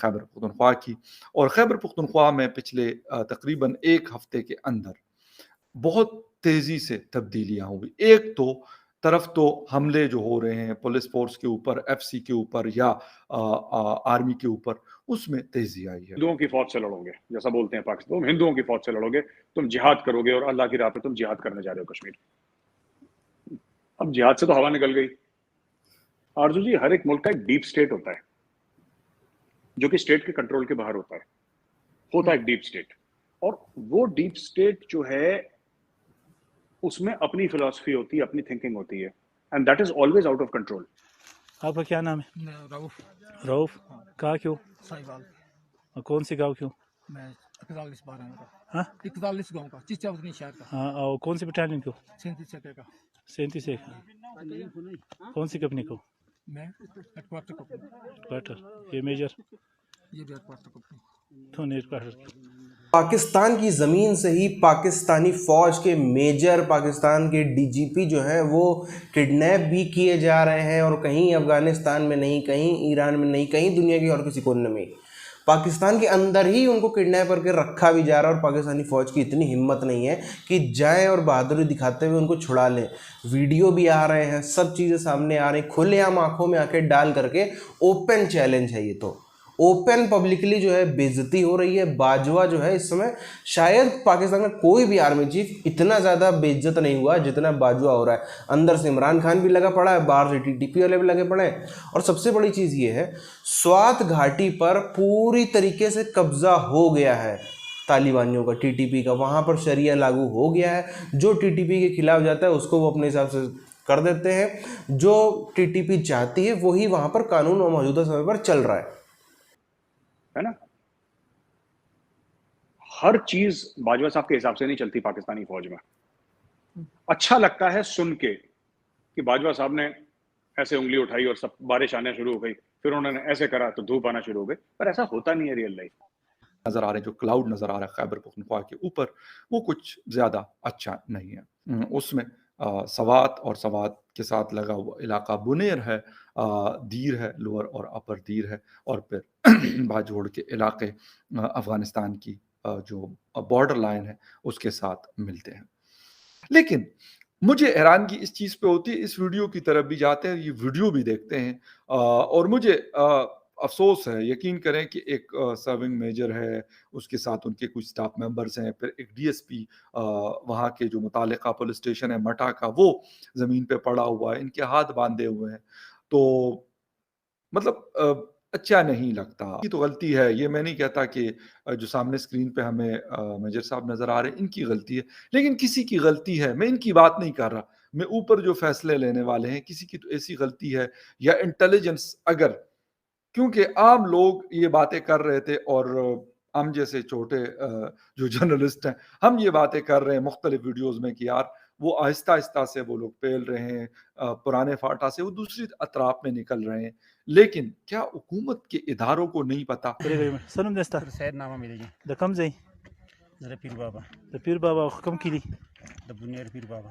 खैबर पख्तूनख्वा की। और खैबर पख्तूनख्वा में पिछले तकरीबन 1 हफ्ते के अंदर बहुत तेज़ी से तब्दीलियाँ हुई। एक तो तरफ तो हमले जो हो रहे हैं पुलिस फ़ोर्स के ऊपर, एफसी के ऊपर या आर्मी के ऊपर, उसमें तेज़ी आई है। हिंदुओं की फ़ौज से लड़ोगे, जैसा बोलते हैं पाकिस्तान, तुम हिंदुओं की फ़ौज से लड़ोगे, तुम जिहाद करोगे और अल्लाह की राह पे तुम जिहाद करने जा रहे हो कश्मीर। अब जिहाद से तो हवा निकल गई। आरज़ू जी, हर एक मुल्क का एक डीप स्टेट होता है, जो कि स्टेट के कंट्रोल के बाहर होता है एक डीप स्टेट। और वो डीप स्टेट जो है, उसमें अपनी फिलॉसफी होती है, अपनी थिंकिंग होती है, and that is always out of control. आपका क्या नाम है? रऊफ। रऊफ। कहाँ क्यों? साहिवाल। कौन सी गांव क्यों? मैं 41-12 का। हाँ, 41 गांव का, चिचौनी शहर का। हाँ, और कौन सी बटालियन क्यों? 37 चक्के का। 37 से कौन सी कंपनी को? मैं हेडक्वार्टर कंपनी। क्वार्टर। ये मेजर? ये भी हेडक्वार्टर कंपनी। तो नेट क्वार्टर। पाकिस्तान की ज़मीन से ही पाकिस्तानी फ़ौज के मेजर, पाकिस्तान के डीजीपी जो हैं वो किडनैप भी किए जा रहे हैं, और कहीं अफ़गानिस्तान में नहीं, कहीं ईरान में नहीं, कहीं दुनिया के और किसी कोने में, पाकिस्तान के अंदर ही उनको किडनैप करके रखा भी जा रहा है। और पाकिस्तानी फ़ौज की इतनी हिम्मत नहीं है कि जाएं और बहादुरी दिखाते हुए उनको छुड़ा लें। वीडियो भी आ रहे हैं, सब चीज़ें सामने आ रही, खुलेआम आंखों में आंखें डाल करके ओपन चैलेंज है ये, तो ओपन पब्लिकली जो है बेइज्जती हो रही है। बाजवा जो है इस समय, शायद पाकिस्तान में कोई भी आर्मी चीफ इतना ज़्यादा बेइज्जत नहीं हुआ जितना बाजवा हो रहा है। अंदर से इमरान खान भी लगा पड़ा है, बाहर से टीटीपी वाले भी लगे पड़े हैं। और सबसे बड़ी चीज़ ये है, स्वात घाटी पर पूरी तरीके से कब्जा हो गया है तालिबानियों का, टीटीपी का। वहाँ पर शरिया लागू हो गया है। जो टीटीपी के खिलाफ जाता है उसको वो अपने हिसाब से कर देते हैं। जो टीटीपी चाहती है वही वहाँ पर कानून और मौजूदा समय पर चल रहा है ना? हर चीज बाजवा साहब के हिसाब से नहीं चलती पाकिस्तानी फौज में। अच्छा लगता है सुन के कि बाजवा साहब ने ऐसे उंगली उठाई और सब बारिश आने शुरू हो गई, फिर उन्होंने ऐसे करा तो धूप आना शुरू हो गई, पर ऐसा होता नहीं है रियल लाइफ। नज़र आ रहे हैं, जो क्लाउड नज़र आ रहा है खैबर पख्तूनख्वा के ऊपर, वो कुछ ज़्यादा अच्छा नहीं है। उसमें सवात और सवात के साथ लगा हुआ इलाका बुनेर है, दीर है, लोअर और अपर दीर है, और फिर बाजोड़ के इलाके अफ़गानिस्तान की जो बॉर्डर लाइन है उसके साथ मिलते हैं। लेकिन मुझे हैरानगी इस चीज़ पे होती है, इस वीडियो की तरफ भी जाते हैं, ये वीडियो भी देखते हैं, और मुझे अफ़सोस है, यकीन करें कि एक सर्विंग मेजर है, उसके साथ उनके कुछ स्टाफ मेंबर्स हैं, फिर एक डीएसपी वहाँ के जो मुतालिका पुलिस स्टेशन है मटा का, वो ज़मीन पे पड़ा हुआ है, इनके हाथ बांधे हुए हैं। तो मतलब अच्छा नहीं लगता। ये तो गलती है, ये मैं नहीं कहता कि जो सामने स्क्रीन पे हमें मेजर साहब नज़र आ रहे हैं, इनकी गलती है, लेकिन किसी की गलती है, मैं इनकी बात नहीं कर रहा। मैं ऊपर जो फैसले लेने वाले हैं, किसी की तो ऐसी गलती है या इंटेलिजेंस, अगर क्योंकि आम लोग ये बातें कर रहे थे और हम जैसे छोटे जो जर्नलिस्ट हैं, हम ये बातें कर रहे हैं मुख्तलिफ वीडियोज़ में कि यार वो आहिस्ता-आहिस्ता से वो लोग पेल रहे हैं, पुराने फाटा से वो दूसरी अतराफ में निकल रहे हैं। लेकिन क्या हुकूमत के इदारों को नहीं पता? सनम दस्ता सैयद नामा मिलेगी द कम जाई जरा पीर बाबा the Pir Baba come Kili the बुनियर Pir Baba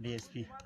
DSP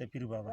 the पीर बाबा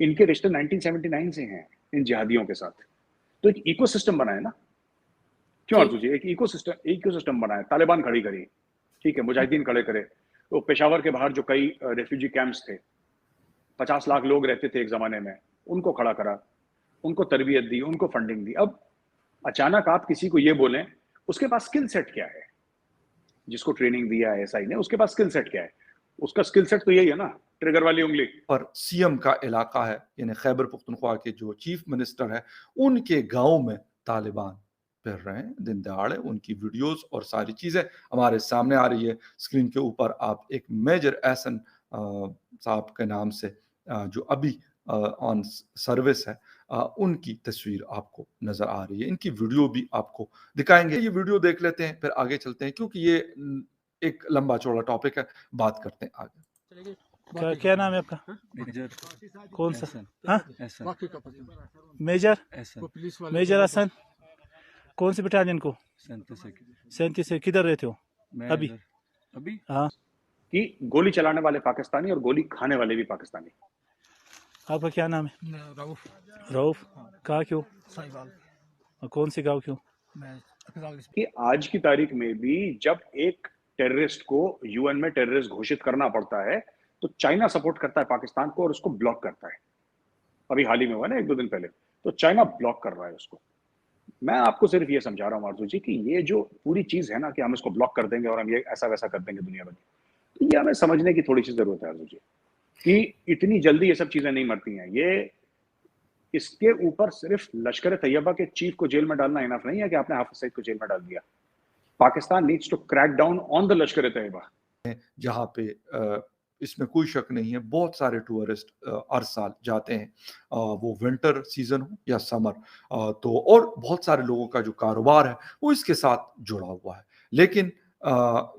इनके रिश्ते 1979 से हैं इन जिहादियों के साथ। तो एक इकोसिस्टम बना है ना, क्यों अर्जुन जी? एक इकोसिस्टम बना है। तालिबान खड़ी करी, ठीक है, मुजाहिदीन खड़े करे, तो पेशावर के बाहर जो कई रेफ्यूजी कैंप्स थे, 50 लाख लोग रहते थे एक जमाने में, उनको खड़ा करा, उनको तरबियत दी, उनको फंडिंग दी। अब अचानक आप किसी को ये बोलें, उसके पास स्किल सेट क्या है? जिसको ट्रेनिंग दिया है एसआई ने, उसके पास स्किल सेट क्या है? उसका स्किल सेट तो यही है ना, ट्रिगर वाली उंगली। पर सीएम का इलाका है, यानी खैबर पख्तूनख्वा के जो चीफ मिनिस्टर है, उनके गाँव में तालिबान फिर रहे हैं दिन दहाड़े। उनकी वीडियोस और सारी चीज़ें हमारे सामने आ रही है। स्क्रीन के ऊपर आप एक मेजर एहसन साहब के नाम से जो अभी ऑन सर्विस है, उनकी तस्वीर आपको नज़र आ रही है। इनकी वीडियो भी आपको दिखाएँगे। ये वीडियो देख लेते हैं, फिर आगे चलते हैं, क्योंकि ये एक लंबा चौड़ा टॉपिक है, बात करते हैं आगे। क्या नाम है आपका? मेजर कौन सा? एहसन हाँ, एहसन बाकी का पता नहीं। मेजर एहसन वो पुलिस वाले मेजर हसन कौन सी बटालियन को? 37 37 से किधर रहते हो मैं अभी? इधर अभी हाँ, कि गोली चलाने वाले पाकिस्तानी और गोली खाने वाले भी पाकिस्तानी। आपका क्या नाम है? मैं रऊफ रऊफ। कहाँ क्यों? साहिवाल। और कौन सी गाँव क्यों? मैं अस्पताल कि आज की तारीख में भी जब एक टेररिस्ट को यूएन में टेररिस्ट घोषित करना पड़ता है तो चाइना सपोर्ट करता है पाकिस्तान को और उसको ब्लॉक करता है। अभी हाल ही में हुआ ना 1-2 दिन पहले, तो चाइना ब्लॉक कर रहा है उसको। मैं आपको सिर्फ ये समझा रहा हूँ आरजू जी कि ये जो पूरी चीज है ना कि हम इसको ब्लॉक कर देंगे और हम ये ऐसा वैसा कर देंगे दुनिया भर, तो ये हमें समझने की थोड़ी सी जरूरत है आरजू जी कि इतनी जल्दी ये सब चीजें नहीं मरती हैं। ये इसके ऊपर सिर्फ लश्कर तैयबा के चीफ को जेल में डालना इनफ नहीं है कि आपने हाफिज सईद को जेल में डाल दिया। Pakistan needs to crack down on the Lashkar Taiba. जहाँ पे इसमें कोई शक नहीं है बहुत सारे टूरिस्ट हर साल जाते हैं, वो विंटर सीजन हो या समर, तो और बहुत सारे लोगों का जो कारोबार है वो इसके साथ जुड़ा हुआ है। लेकिन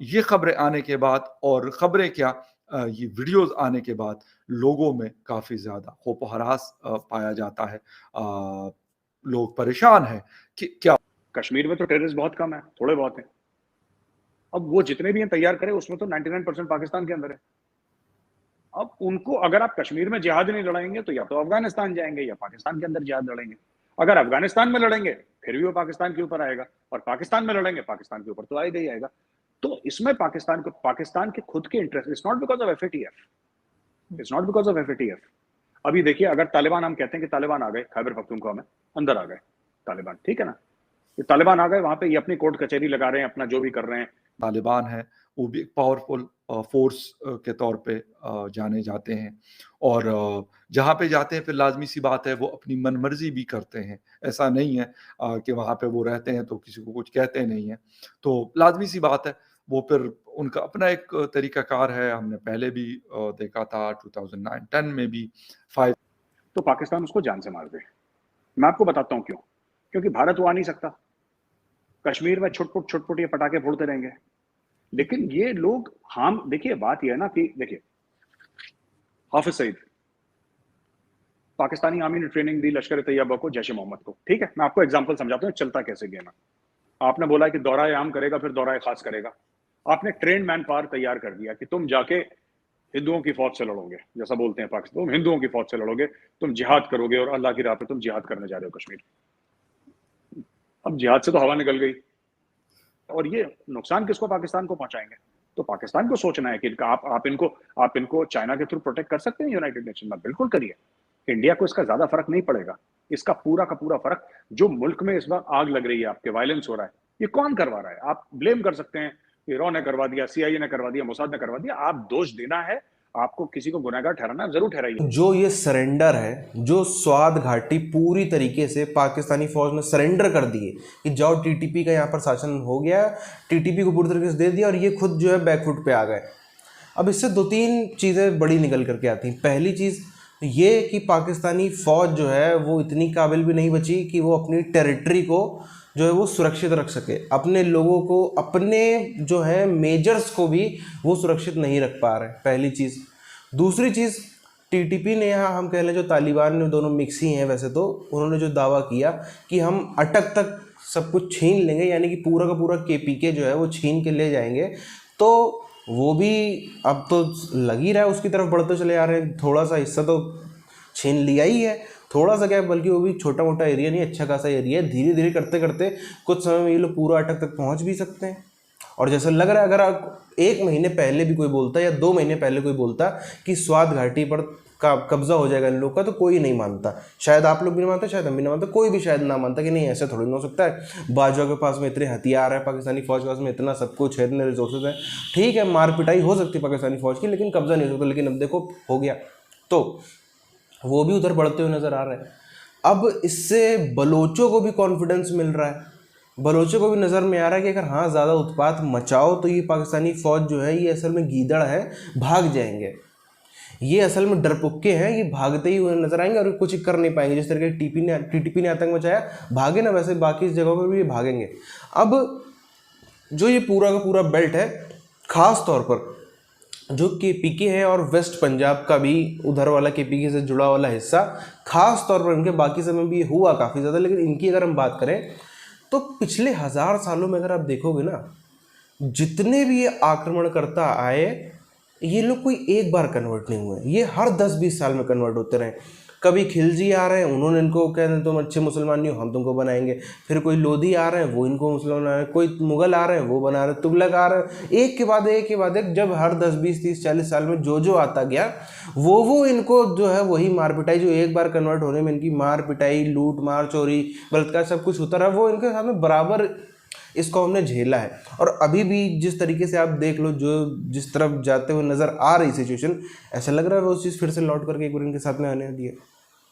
ये खबरें आने के बाद और खबरें क्या, ये वीडियोस आने के बाद लोगों में काफ़ी ज़्यादा खौफ व हरास पाया जाता है। लोग परेशान हैं कि क्या कश्मीर में तो टेररिस्ट बहुत कम है, थोड़े बहुत हैं। अब वो जितने भी हैं तैयार करें, उसमें तो 99% पाकिस्तान के अंदर है। अब उनको अगर आप कश्मीर में जिहाद नहीं लड़ाएंगे तो या तो अफगानिस्तान जाएंगे या पाकिस्तान के अंदर जिहाद लड़ेंगे। अगर अफगानिस्तान में लड़ेंगे फिर भी वो पाकिस्तान के ऊपर आएगा, और पाकिस्तान में लड़ेंगे पाकिस्तान के ऊपर तो आएगा ही आएगा। तो इसमें पाकिस्तान के खुद के interest, it's not because of FATF, it's not because of FATF. अभी देखिए, अगर तालिबान, हम कहते हैं कि तालिबान आ गए खैबर पख्तूनख्वा में, अंदर आ गए तालिबान, ठीक है ना, ये तालिबान आ गए वहां पे, ये अपनी कोर्ट कचहरी लगा रहे हैं, अपना जो भी कर रहे हैं। तालिबान है वो भी एक पावरफुल फोर्स के तौर पे जाने जाते हैं, और जहाँ पे जाते हैं फिर लाजमी सी बात है वो अपनी मनमर्जी भी करते हैं। ऐसा नहीं है कि वहाँ पे वो रहते हैं तो किसी को कुछ कहते नहीं हैं, तो लाजमी सी बात है वो फिर उनका अपना एक तरीकाकार है। हमने पहले भी देखा था 2009-10 में भी 5 तो पाकिस्तान उसको जान से मार दे। मैं आपको बताता हूँ क्यों, क्योंकि भारत वो आ नहीं सकता। कश्मीर में छुटपुट ये पटाखे फोड़ते रहेंगे, लेकिन ये लोग, हम देखिए बात ये है ना कि देखिए हाफिज सईद, पाकिस्तानी आर्मी ने ट्रेनिंग दी लश्कर तैयबा को, जैश ए मोहम्मद को, ठीक है। मैं आपको एग्जांपल समझाता हूँ चलता कैसे गेम है। आपने बोला कि दौरा आम करेगा फिर दौरा खास करेगा। आपने ट्रेन मैन पावर तैयार कर दिया कि तुम जाके हिंदुओं की फौज से लड़ोगे, जैसा बोलते हैं पाकिस्तान, तुम हिंदुओं की फौज से लड़ोगे, तुम जिहाद करोगे और अल्लाह की राह पे तुम जिहाद करने जा रहे हो कश्मीर। अब जिहाद से तो हवा निकल गई, और ये नुकसान किसको, पाकिस्तान को पहुंचाएंगे। तो पाकिस्तान को सोचना है कि आप इनको चाइना के थ्रू प्रोटेक्ट कर सकते हैं यूनाइटेड नेशन में, बिल्कुल करिए। इंडिया को इसका ज्यादा फर्क नहीं पड़ेगा। इसका पूरा का पूरा फर्क, जो मुल्क में इस बार आग लग रही है, आपके वायलेंस हो रहा है, ये कौन करवा रहा है? आप ब्लेम कर सकते हैं कि रॉ ने करवा दिया, सीआईए ने करवा दिया, मोसाद ने करवा दिया। आप दोष देना है, आपको किसी को गुनहगार ठहराना जरूर ठहराइए। जो ये सरेंडर है, जो स्वाद घाटी पूरी तरीके से पाकिस्तानी फौज ने सरेंडर कर दी है कि जाओ, टीटीपी का यहाँ पर शासन हो गया, टीटीपी को पूरी तरीके से दे दिया और ये खुद जो है बैकफुट पे आ गए। अब इससे 2-3 चीज़ें बड़ी निकल करके आती हैं। पहली चीज़ ये कि पाकिस्तानी फ़ौज जो है वो इतनी काबिल भी नहीं बची कि वो अपनी टेरिटरी को जो है वो सुरक्षित रख सके, अपने लोगों को, अपने जो है मेजर्स को भी वो सुरक्षित नहीं रख पा रहे, पहली चीज़। दूसरी चीज़, टीटीपी ने, यहाँ हम कह लें जो तालिबान ने, दोनों मिक्स ही हैं वैसे तो, उन्होंने जो दावा किया कि हम अटक तक सब कुछ छीन लेंगे, यानी कि पूरा का पूरा केपीके जो है वो छीन के ले जाएंगे, तो वो भी अब तो लग ही रहा है उसकी तरफ बढ़ते चले आ रहे हैं। थोड़ा सा हिस्सा तो छीन लिया ही है, थोड़ा सा क्या, बल्कि वो भी छोटा मोटा एरिया नहीं, अच्छा खासा एरिया है। धीरे धीरे करते करते कुछ समय में ये लोग पूरा अटक तक पहुंच भी सकते हैं। और जैसा लग रहा है, अगर 1 महीने पहले भी कोई बोलता या 2 महीने पहले कोई बोलता कि स्वाद घाटी पर का कब्जा हो जाएगा इन लोग का, तो कोई नहीं मानता। शायद आप लोग भी नहीं मानते, शायद हम भी नहीं मानते, कोई भी शायद ना मानता कि नहीं ऐसा थोड़ी ना हो सकता है। बाजुओं के पास में इतने हथियार है, पाकिस्तानी फौज के पास में इतना सब कुछ है, इतने रिसोर्सेज है, ठीक है मार पिटाई हो सकती है पाकिस्तानी फौज की, लेकिन कब्जा नहीं हो सकता। लेकिन अब देखो हो गया, तो वो भी उधर बढ़ते हुए नजर आ रहे हैं। अब इससे बलोचों को भी कॉन्फिडेंस मिल रहा है, बलोचों को भी नज़र में आ रहा है कि अगर हाँ ज़्यादा उत्पात मचाओ तो ये पाकिस्तानी फ़ौज जो है ये असल में गीदड़ है, भाग जाएंगे। ये असल में डरपुक्के हैं, ये भागते ही हुए नजर आएंगे और कुछ कर नहीं पाएंगे। जिस तरह के टीटीपी ने आतंक मचाया, भागे ना, वैसे बाकी जगहों पर भी ये भागेंगे। अब जो ये पूरा का पूरा बेल्ट है, ख़ास तौर पर जो केपीके है और वेस्ट पंजाब का भी उधर वाला केपीके से जुड़ा वाला हिस्सा, ख़ास तौर पर इनके, बाकी समय भी ये हुआ काफ़ी ज़्यादा, लेकिन इनकी अगर हम बात करें तो पिछले 1000 सालों में अगर आप देखोगे ना, जितने भी ये आक्रमणकर्ता आए ये लोग कोई एक बार कन्वर्ट नहीं हुए, ये हर 10-20 साल में कन्वर्ट होते रहे। कभी खिलजी आ रहे हैं, उन्होंने इनको कह रहे तुम अच्छे मुसलमान नहीं हो, हम तुमको बनाएंगे। फिर कोई लोधी आ रहे हैं, वो इनको मुसलमान बना रहे हैं। कोई मुगल आ रहे हैं, वो बना रहे हैं। तुगलक आ रहे हैं, एक के बाद एक के बाद एक। जब हर 10, 20, 30, 40 साल में जो आता गया वो इनको जो है वही मार पिटाई, जो एक बार कन्वर्ट होने में इनकी मार पिटाई, लूट मार, चोरी, बलात्कार सब कुछ होता रहा, वो इनके साथ में बराबर इसको हमने झेला है। और अभी भी जिस तरीके से आप देख लो, जो जिस तरफ जाते हुए नज़र आ रही सिचुएशन, ऐसा लग रहा है वो उस चीज़ फिर से लौट करके एक बार इनके साथ में आने दिए।